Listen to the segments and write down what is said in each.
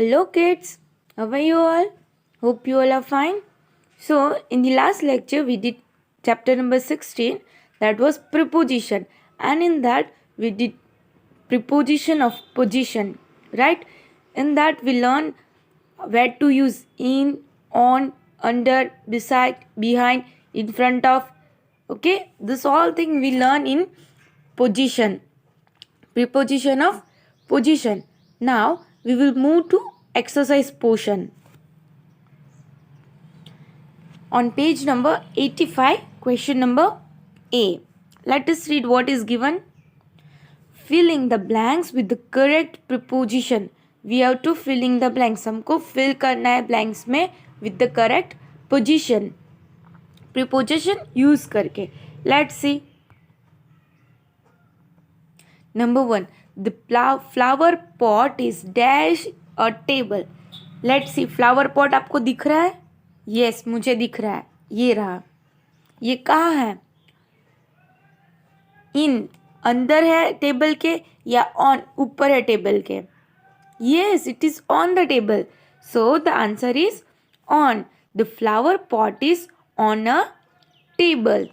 Hello kids, how are you all? Hope you all are fine. So in the last lecture we did chapter number 16, that was preposition, and in that we did preposition of position, right? In that we learn where to use in, on, under, beside, behind, in front of. Okay, this all thing we learn in position, preposition of position. Now we will move to exercise portion. On page number 85, question number A. Let us read what is given. Fill in the blanks with the correct preposition. We have to fill in the blanks. हमको fill करना है blanks में with the correct position. Preposition use करके. Let's see. Number 1. The flower pot is dash a table. Let's see. Flower pot आपको दिख रहा है? Yes, मुझे दिख रहा है. ये रहा. ये कहाँ है? इन अंदर है टेबल के या ऑन ऊपर है टेबल के? Yes, it is on the table. So the answer is on. The flower pot is on a table.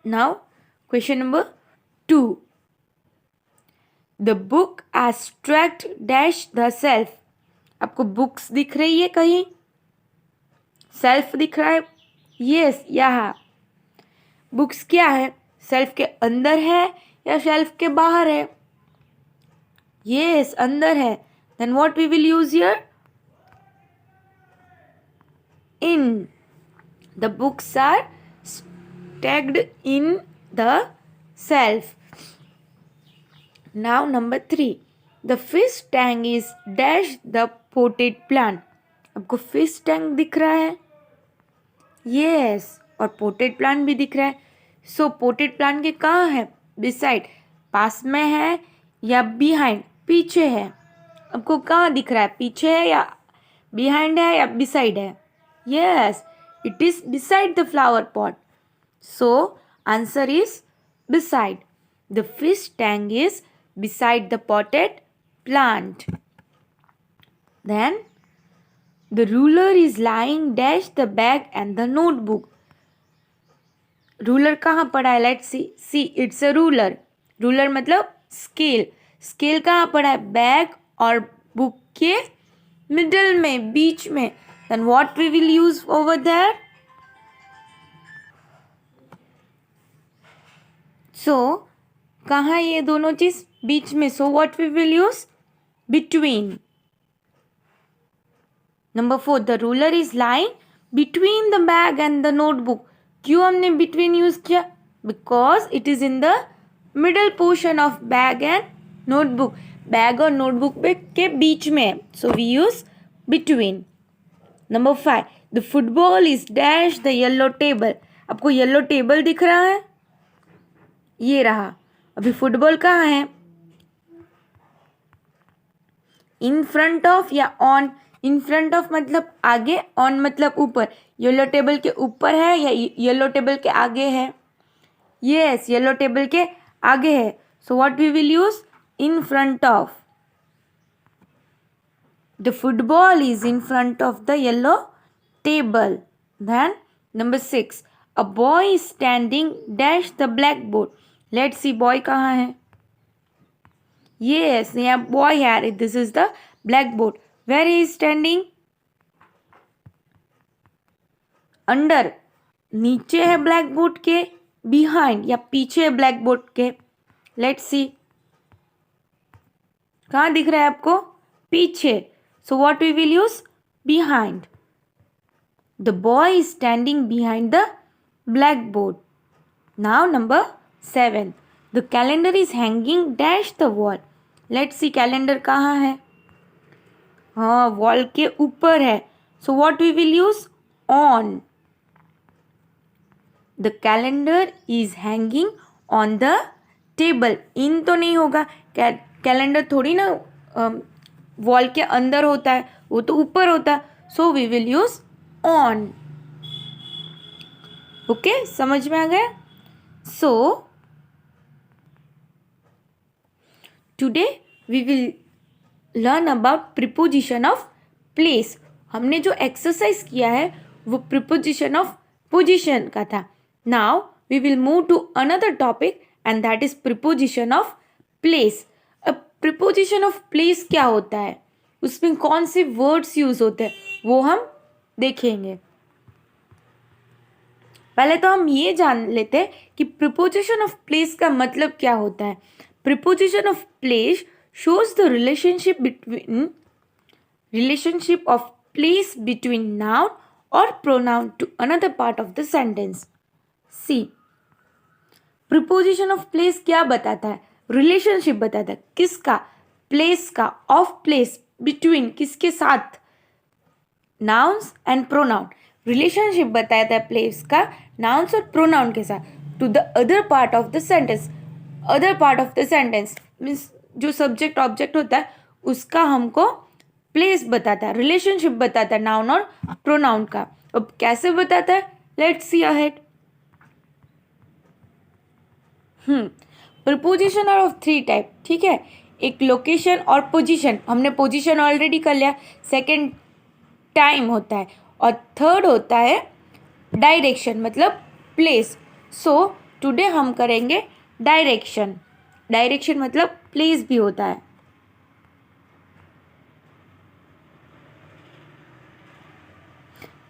Now question number 2. The book has stacked dash the shelf. आपको books दिख रही है कहीं? Self दिख रहा है? Yes, यहाँ books क्या है? सेल्फ के अंदर है या शेल्फ के बाहर है? यस, अंदर है. Then what we will use here? In. The books are stacked in the shelf. Now number 3. The fish tank is dash the potted plant. आपको fish tank दिख रहा है? Yes, और potted plant भी दिख रहा है. So potted plant के कहाँ है? Beside, पास में है या behind, पीछे है? आपको कहाँ दिख रहा है? पीछे है या behind है या beside है? Yes, it is beside the flower pot. So answer is beside. The fish tank is beside the potted plant. Then the ruler is lying dash the bag and the notebook. Ruler कहाँ पड़ा है? Let's C. See it's a ruler. Ruler मतलब scale. Scale कहाँ पड़ा है? Bag और book के middle में, बीच में. Then what we will use over there? So कहाँ ये दोनों चीज? बीच में. So what we will use? Between. Number 4. The ruler is lying between the bag and the notebook. क्यों हमने बिटवीन यूज किया? Because it is in the middle portion of bag and notebook. Bag और notebook के बीच में. So we use between. Number 5. The football is dash the yellow table. आपको yellow table दिख रहा है? ये रहा. अभी फुटबॉल कहाँ है? इन फ्रंट ऑफ या ऑन? इन फ्रंट ऑफ मतलब आगे, ऑन मतलब ऊपर. येलो टेबल के ऊपर है या येलो टेबल के आगे है? यस, येलो टेबल के आगे है. So what we will use? In front of. The football is in front of the yellow table. Then number 6. A boy is standing dash the black board. Let's see boy कहाँ है? Yes, यहाँ boy है. This is the blackboard. Where he is standing? Under. नीचे है blackboard के, behind या पीछे है blackboard के? Let's see. कहाँ दिख रहा है आपको? पीछे. So what we will use? Behind. The boy is standing behind the blackboard. Now number 7. The calendar is hanging dash the wall. Let's see calendar कहाँ है? हाँ, वॉल के ऊपर है. So what we will use? On. The calendar is hanging on the table. इन तो नहीं होगा. Calendar थोड़ी ना वॉल के अंदर होता है, वो तो ऊपर होता है. So we will use on. Okay, समझ में आ गया? So today we will learn about preposition of place. हमने जो एक्सरसाइज किया है वो प्रीपोजिशन ऑफ पोजिशन का था। Now we will move to another topic and that is preposition of place. अब प्रीपोजिशन ऑफ प्लेस क्या होता है, उसमें कौन से वर्ड्स यूज होते हैं वो हम देखेंगे। पहले तो हम ये जान लेते हैं कि प्रीपोजिशन ऑफ प्लेस का मतलब क्या होता है। Preposition of place shows the relationship of place between noun or pronoun to another part of the sentence. See, preposition of place क्या बताता है, रिलेशनशिप बताता है किसका, प्लेस का, ऑफ प्लेस, बिटवीन किसके साथ, नाउन्स एंड प्रोनाउन। रिलेशनशिप बताता है प्लेस का नाउन्स और प्रोनाउन के साथ to the other part of the sentence. Other part of the sentence means जो सब्जेक्ट ऑब्जेक्ट होता है उसका हमको प्लेस बताता है, रिलेशनशिप बताता है नाउन और प्रोनाउन का। अब कैसे बताता है, let's see ahead. Preposition are of 3 type, ठीक है। एक लोकेशन और पोजीशन, हमने पोजीशन ऑलरेडी कर लिया, सेकंड टाइम होता है, और थर्ड होता है डायरेक्शन मतलब प्लेस। सो टुडे हम करेंगे डायरेक्शन। डायरेक्शन मतलब प्लेस भी होता है।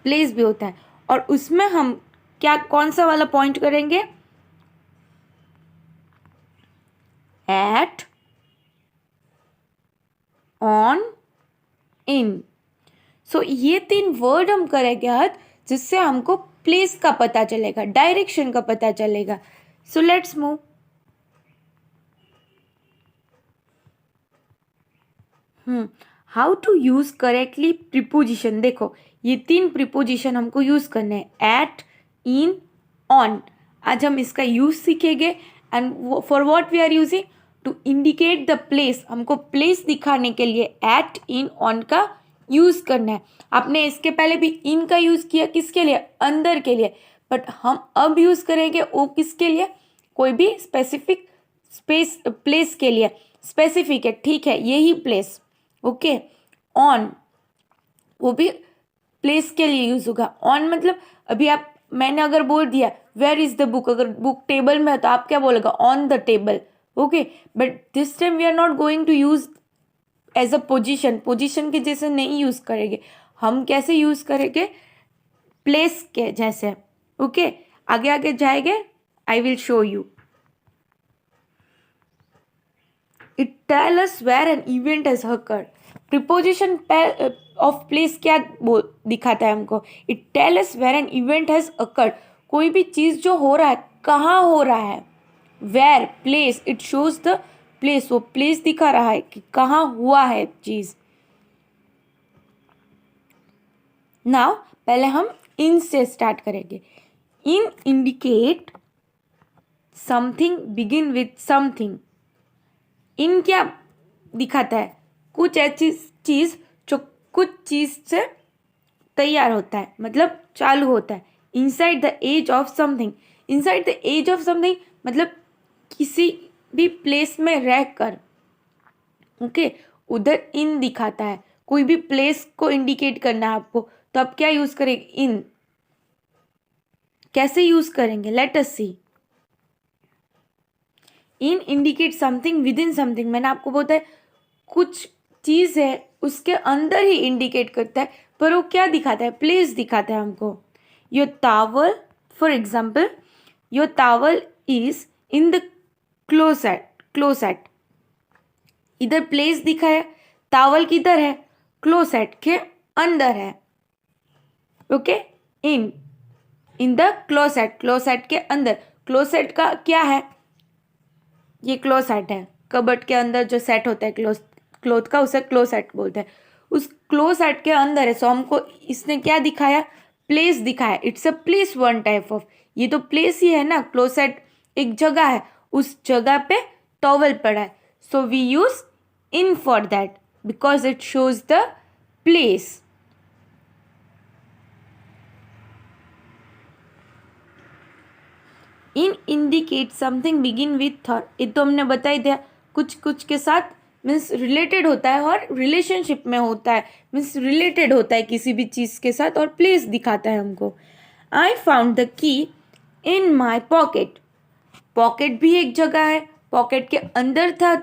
प्लेस भी होता है और उसमें हम क्या कौन सा वाला पॉइंट करेंगे, एट, ऑन, इन। सो ये 3 वर्ड हम करेंगे आज जिससे हमको प्लेस का पता चलेगा, डायरेक्शन का पता चलेगा। So let's move. How to use correctly preposition. देखो ये 3 प्रीपोजिशन हमको यूज करने हैं, एट, इन, ऑन। आज हम इसका यूज सीखेंगे and for what we are using, to indicate the place. हमको प्लेस दिखाने के लिए एट, इन, ऑन का यूज करना है। आपने इसके पहले भी इन का यूज किया, किसके लिए, अंदर के लिए, बट हम अब यूज करेंगे वो किसके लिए, कोई भी स्पेसिफिक स्पेस प्लेस के लिए। स्पेसिफिक है, ठीक है, यही प्लेस, ओके। ऑन वो भी प्लेस के लिए यूज होगा। ऑन मतलब अभी आप, मैंने अगर बोल दिया वेयर इज द बुक, अगर बुक टेबल में है तो आप क्या बोलेगा, on the table, okay. But this time we are not going to use as a position, position के जैसे नहीं यूज करेंगे, हम कैसे यूज करेंगे, प्लेस के जैसे, ओके। आगे आगे जाएंगे, I will show you. It tell us where an event has occurred। Preposition of place क्या दिखाता है हमको, it tell us where an event has occurred। कोई भी चीज़ जो हो रहा है कहाँ हो रहा है, where, place, it shows the place, वो प्लेस दिखा रहा है कि कहाँ हुआ है चीज़। नाउ पहले हम इन से स्टार्ट करेंगे। In indicate something begin with something. In क्या दिखाता है, कुछ ऐसी चीज़ जो कुछ चीज़ से तैयार होता है, मतलब चालू होता है। Inside the edge of something, inside the edge of something मतलब किसी भी प्लेस में रहकर, ओके, उधर इन दिखाता है। कोई भी प्लेस को इंडिकेट करना है आपको, तो आप क्या यूज करेंगे, इन। कैसे यूज करेंगे, let us see. In indicate something with in something, मैंने आपको बोला है कुछ चीज़ है उसके अंदर ही इंडिकेट करता है, पर वो क्या दिखाता है, प्लेस दिखाता है हमको। Your towel, for example, your towel is in the closet. इधर प्लेस दिखा है, टावल किधर है, क्लोसेट के अंदर है, okay. In the closet, closet के अंदर। क्लोसेट का क्या है, ये क्लोसेट है, कबर्ड के अंदर जो सेट होता है क्लोथ का, उसे क्लोसेट बोलते हैं। उस क्लोसेट के अंदर है, सो हमको इसने क्या दिखाया, प्लेस दिखाया। It's a place, one type of, ये तो प्लेस ही है ना, क्लोसेट एक जगह है, उस जगह पे टॉवल पड़ा है। So we use in for that because it shows the place. In indicate something begin with thought, ये तो हमने बता ही दिया, कुछ कुछ के साथ मीन्स रिलेटेड होता है और रिलेशनशिप में होता है, मीन्स रिलेटेड होता है किसी भी चीज़ के साथ, और प्लेस दिखाता है हमको. I found the key in my pocket. Pocket भी एक जगह है, पॉकेट के अंदर था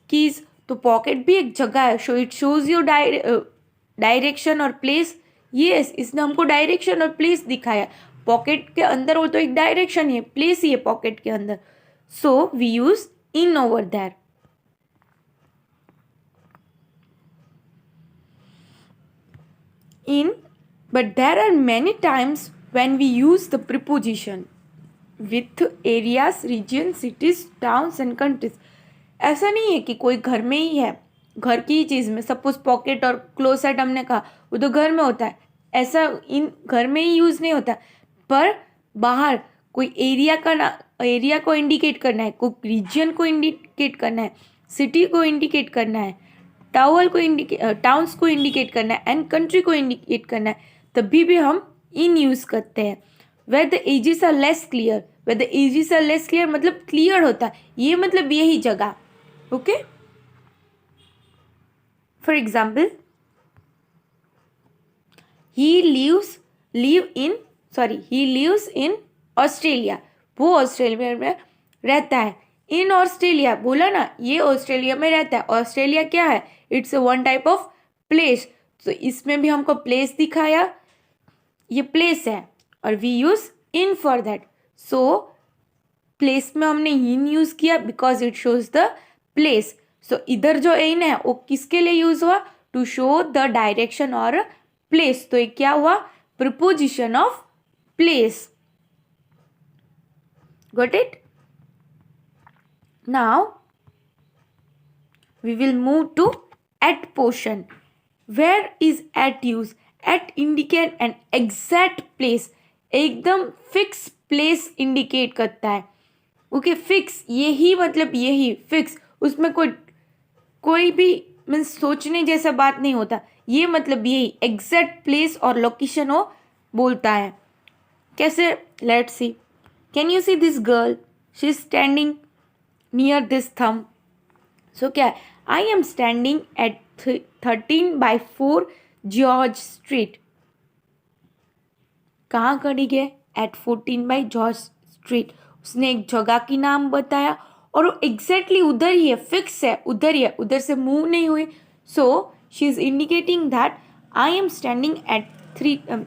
कीज, तो पॉकेट भी एक जगह है. So it shows your direction और प्लेस. यस, इसने हमको डायरेक्शन और प्लेस दिखाया. पॉकेट के अंदर वो तो एक डायरेक्शन है, प्लेस ही है पॉकेट के अंदर. So we use in over there. In, but there are many times when we use the preposition with areas, regions, cities, towns and countries. ऐसा नहीं है कि कोई घर में ही है, घर की ही चीज़ में. सपोज पॉकेट और क्लोसेट हमने कहा, वो तो घर में होता है. ऐसा इन घर में ही यूज़ नहीं होता, पर बाहर कोई एरिया को इंडिकेट करना है, कोई रीजन को इंडिकेट करना है, सिटी को इंडिकेट करना है, टाउन्स को इंडिकेट करना है एंड कंट्री को इंडिकेट करना है, तभी भी हम इन यूज़ करते हैं. Where the edges are less clear. Where the edges are less clear मतलब क्लियर होता है, ये मतलब यही जगह. Okay, for example, he lives in Australia. वो ऑस्ट्रेलिया में रहता है. इन ऑस्ट्रेलिया बोला ना, ये ऑस्ट्रेलिया में रहता है. ऑस्ट्रेलिया क्या है? It's one type of place. तो इसमें भी हमको प्लेस दिखाया, ये प्लेस है और we use in for that. So place में हमने इन यूज किया because it shows the place. So इधर जो इन है वो किसके लिए यूज हुआ? टू शो द डायरेक्शन और प्लेस. तो ये क्या हुआ? Preposition of place. Got it? Now we will move to at portion. Where is at used? At indicate an exact place. एकदम फिक्स प्लेस इंडिकेट करता है. ओके, फिक्स, यही मतलब यही फिक्स. उसमें कोई भी मीन्स सोचने जैसा बात नहीं होता. ये मतलब यही एग्जैक्ट प्लेस और लोकेशन वो बोलता है. कैसे? Let's see. Can you see this girl? She is standing near this thumb. So क्या है? I am standing at 13/4 George Street. कहाँ खड़ी है? At 14 by George Street. उसने एक जगह की नाम बताया और वो एग्जैक्टली उधर ही है, फिक्स है, उधर ही है, उधर से मूव नहीं हुई. So she is indicating that I am standing at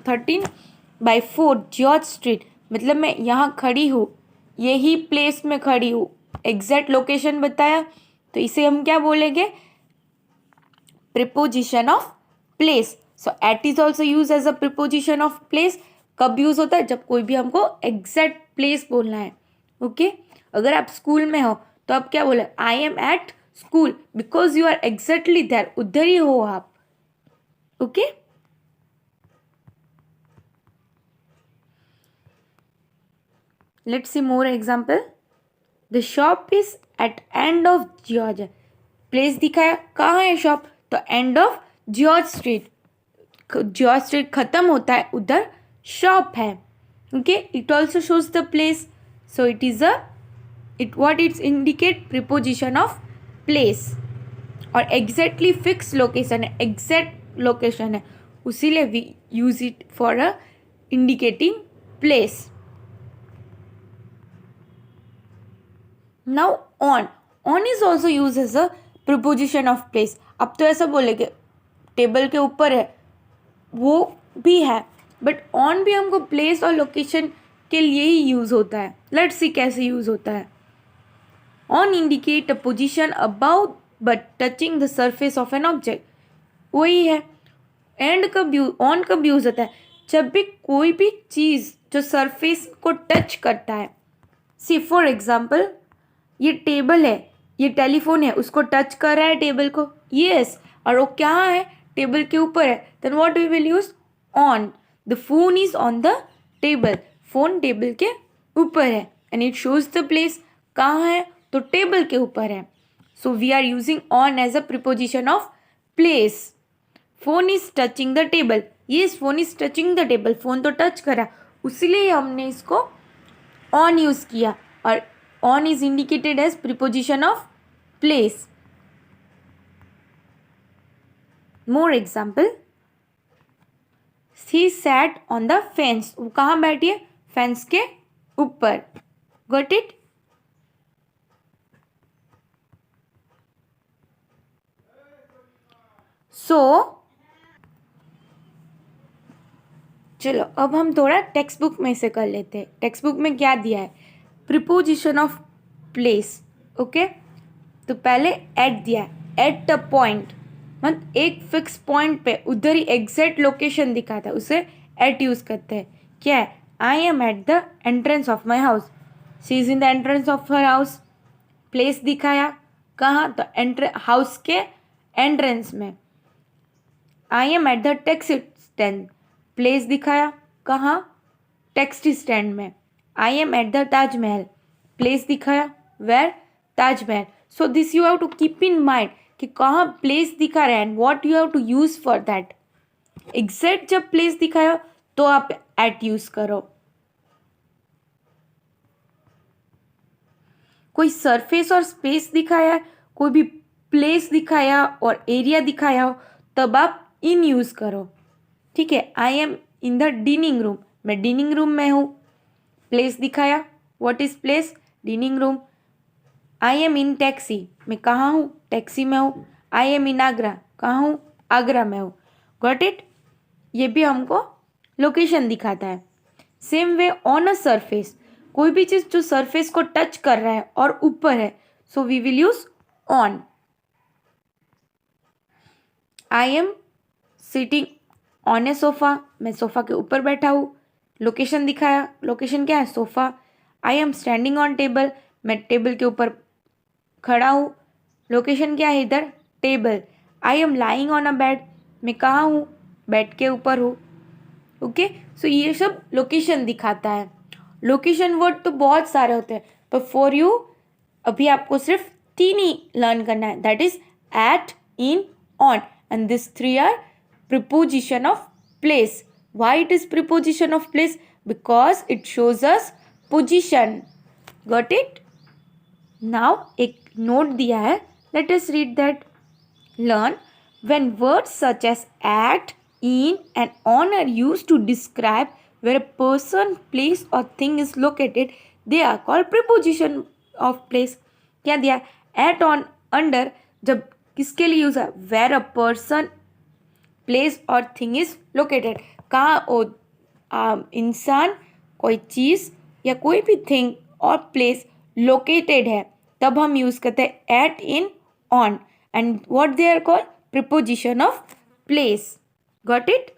13/4 George street. मतलब मैं यहाँ खड़ी हूँ, यही प्लेस में खड़ी हूँ. एग्जैक्ट लोकेशन बताया, तो इसे हम क्या बोलेंगे? Preposition of place. So at is also use as a preposition of place. कब यूज होता है? जब कोई भी हमको एग्जैक्ट प्लेस बोलना है. ओके, अगर आप स्कूल में हो तो आप क्या बोले? I am at school, because you are exactly there, उधर ही हो आप. Okay, let's see more example. The shop is at end of George. Place दिखाया, कहाँ है शॉप? तो end of George street. George street खत्म होता है, उधर शॉप है. Okay, it also shows the place. So it is what it's indicate preposition of place. और एग्जैक्टली फिक्स लोकेशन है, एग्जैक्ट लोकेशन है, उसीलिए we use it for a indicating place. Now on is also use as a preposition of place. अब तो ऐसा बोलेंगे table के ऊपर है, वो भी है, बट ऑन भी हमको प्लेस और लोकेशन के लिए ही यूज होता है. लेट्स सी कैसे यूज होता है. On indicate a position above but touching the surface of an object. वही है. एंड कब यूज, ऑन कब यूज होता है? जब भी कोई भी चीज़ जो सरफेस को टच करता है. सी फॉर एग्जाम्पल, ये टेबल है, ये टेलीफोन है, उसको टच कर रहा है टेबल को. यस, और वो क्या है? टेबल के ऊपर है. Then what we will use? On. The phone is on the table. Phone table के ऊपर है and it shows the place. कहाँ है? तो टेबल के ऊपर है. So we are using on as a preposition of place. Phone is touching the table. Yes, phone is touching the table. Phone तो टच करा, उसीलिए हमने इसको ऑन यूज किया. और on is indicated as preposition of place. More example, she sat on the fence, वो कहाँ बैठी है, फेंस के ऊपर. Got it. सो चलो अब हम थोड़ा टेक्स्ट बुक में से कर लेते हैं. टेक्स्ट बुक में क्या दिया है, प्रीपोजिशन ऑफ प्लेस. ओके, तो पहले एट दिया है, एट द पॉइंट, मतलब एक फिक्स पॉइंट पे उधर ही एग्जैक्ट लोकेशन दिखाता है, उसे एट यूज करते हैं. क्या है, I am at the entrance of my house, she is in the entrance of her house. Place दिखाया कहाँ, तो हाउस के एंट्रेंस में. I am at the taxi stand, place दिखाया कहाँ, टैक्सी स्टैंड में. I am at the Taj Mahal, place दिखाया where, Taj Mahal. So this you have to keep in mind कि कहाँ प्लेस दिखा रहा है and what you have to use for that. Exact जब प्लेस दिखाया तो आप एट यूज करो. कोई सरफेस और स्पेस दिखाया, कोई भी प्लेस दिखाया और एरिया दिखाया हो, तब आप इन यूज करो. ठीक है, I am in the dining room, मैं डिनिंग रूम में हूँ. प्लेस दिखाया, what is place, dining room. I am in taxi, मैं कहाँ हूँ, टैक्सी में हूँ. आई एम इन आगरा, कहाँ हूँ, आगरा में हूँ. Got it. ये भी हमको लोकेशन दिखाता है. Same way on a surface, कोई भी चीज़ जो सरफेस को टच कर रहा है और ऊपर है, so we will use on. I am sitting on a sofa, मैं सोफा के ऊपर बैठा हूँ. लोकेशन दिखाया, लोकेशन क्या है, sofa. I am standing on table, मैं टेबल के ऊपर खड़ा हूँ. लोकेशन क्या है इधर, table. I am lying on a bed, मैं कहाँ हूँ, बेड के ऊपर हूँ. ओके, सो ये सब लोकेशन दिखाता है. लोकेशन वर्ड तो बहुत सारे होते हैं, पर फॉर यू अभी आपको सिर्फ 3 ही लर्न करना है. That is at, in, on, and this 3 are preposition of place. Why it is preposition of place? Because it shows us position. Got it? Now एक note दिया है, let us read that. Learn, when words such as at, in and on are used to describe where a person, place or thing is located, they are called preposition of place. क्या दिया, at, on, under, जब किसके लिए use है, where a person, place और thing is located, कहाँ वो इंसान, कोई चीज़ या कोई भी थिंग और प्लेस लोकेटेड है, तब हम यूज़ करते हैं at, in, on. And what they are called, preposition of place. Got it.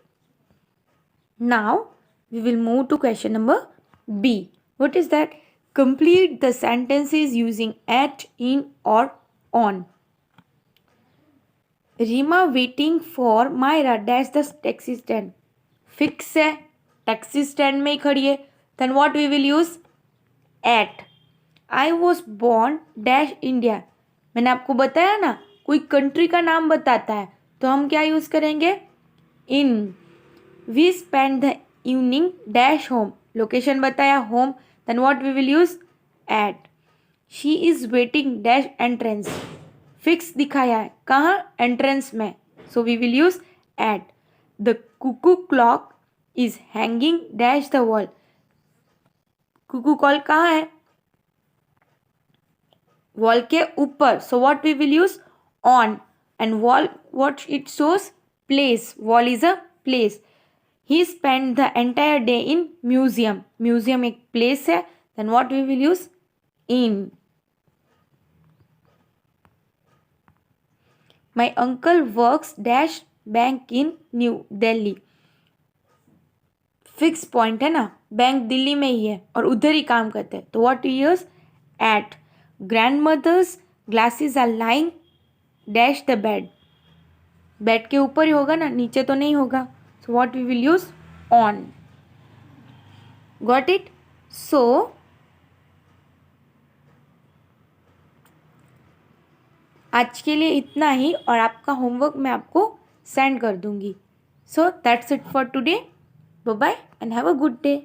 Now we will move to question number B. What is that, complete the sentences using at, in और on. Reema waiting for Myra dash the taxi stand. Fix है, taxi stand में ही खड़ी है. Then what we will use, at. I was born dash India, मैंने आपको बताया ना, कोई कंट्री का नाम बताता है तो हम क्या यूज करेंगे, in. We spend the evening dash home, location बताया home, then what we will use, at. She is waiting dash entrance, fix दिखाया है कहाँ, एंट्रेंस में, so we will use at. The cuckoo clock is hanging dash the wall, cuckoo call कहाँ है, wall के ऊपर, so what we will use, on. And wall what it shows, place, wall is a place. He spend the entire day in museum, museum एक place है, then what we will use, in. My uncle works dash bank इन New Delhi, fix point है ना, bank Delhi में ही है और उधर ही काम करते हैं, तो what use, at. Grandmother's glasses are lying dash the bed, bed के ऊपर ही होगा ना, नीचे तो नहीं होगा, so what we will use, on. Got it. So आज के लिए इतना ही, और आपका होमवर्क मैं आपको सेंड कर दूंगी. So that's it for today. Bye bye and have a good day.